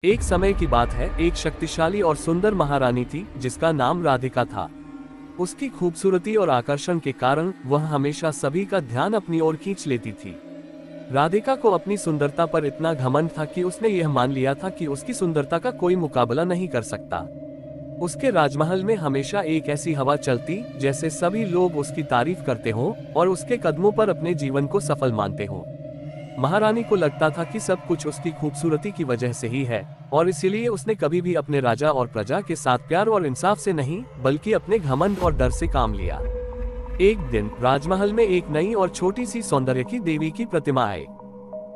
एक समय की बात है, एक शक्तिशाली और सुंदर महारानी थी जिसका नाम राधिका था। उसकी खूबसूरती और आकर्षण के कारण वह हमेशा सभी का ध्यान अपनी ओर खींच लेती थी। राधिका को अपनी सुंदरता पर इतना घमंड था कि उसने यह मान लिया था कि उसकी सुंदरता का कोई मुकाबला नहीं कर सकता। उसके राजमहल में हमेशा एक ऐसी हवा चलती जैसे सभी लोग उसकी तारीफ करते हों और उसके कदमों पर अपने जीवन को सफल मानते हों। महारानी को लगता था कि सब कुछ उसकी खूबसूरती की वजह से ही है और इसीलिए उसने कभी भी अपने राजा और प्रजा के साथ प्यार और इंसाफ से नहीं बल्कि अपने घमंड और डर से काम लिया। एक दिन राजमहल में एक नई और छोटी सी सौंदर्य की देवी की प्रतिमा आई।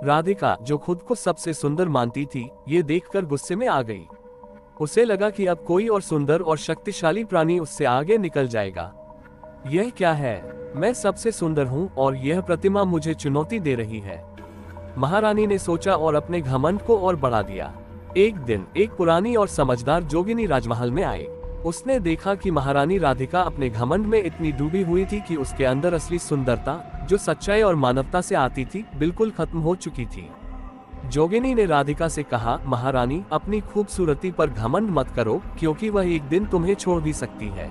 राधिका, जो खुद को सबसे सुंदर मानती थी, ये देखकर गुस्से में आ गई। उसे लगा कि अब कोई और सुंदर और शक्तिशाली प्राणी उससे आगे निकल जाएगा। यह क्या है? मैं सबसे सुंदर हूँ और यह प्रतिमा मुझे चुनौती दे रही है। महारानी ने सोचा और अपने घमंड को और बढ़ा दिया। एक दिन एक पुरानी और समझदार जोगिनी राजमहल में आई। उसने देखा कि महारानी राधिका अपने घमंड में इतनी डूबी हुई थी कि उसके अंदर असली सुंदरता, जो सच्चाई और मानवता से आती थी, बिल्कुल खत्म हो चुकी थी। जोगिनी ने राधिका से कहा, महारानी, अपनी खूबसूरती पर घमंड मत करो, क्योंकि वह एक दिन तुम्हें छोड़ भी सकती है।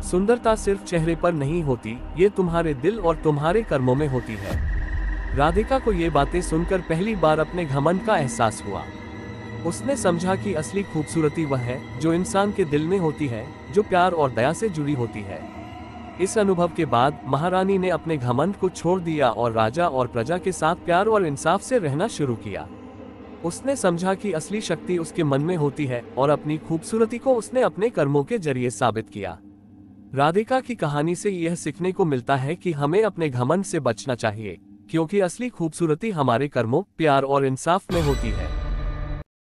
सुंदरता सिर्फ चेहरे पर नहीं होती, ये तुम्हारे दिल और तुम्हारे कर्मों में होती है। राधिका को ये बातें सुनकर पहली बार अपने घमंड का एहसास हुआ। उसने समझा कि असली खूबसूरती वह है जो इंसान के दिल में होती है, जो प्यार और दया से जुड़ी होती है। इस अनुभव के बाद महारानी ने अपने घमंड को छोड़ दिया और राजा और प्रजा के साथ प्यार और इंसाफ से रहना शुरू किया। उसने समझा कि असली शक्ति उसके मन में होती है और अपनी खूबसूरती को उसने अपने कर्मों के जरिए साबित किया। राधिका की कहानी से यह सीखने को मिलता है कि हमें अपने घमंड से बचना चाहिए, क्योंकि असली खूबसूरती हमारे कर्मों, प्यार और इंसाफ में होती है।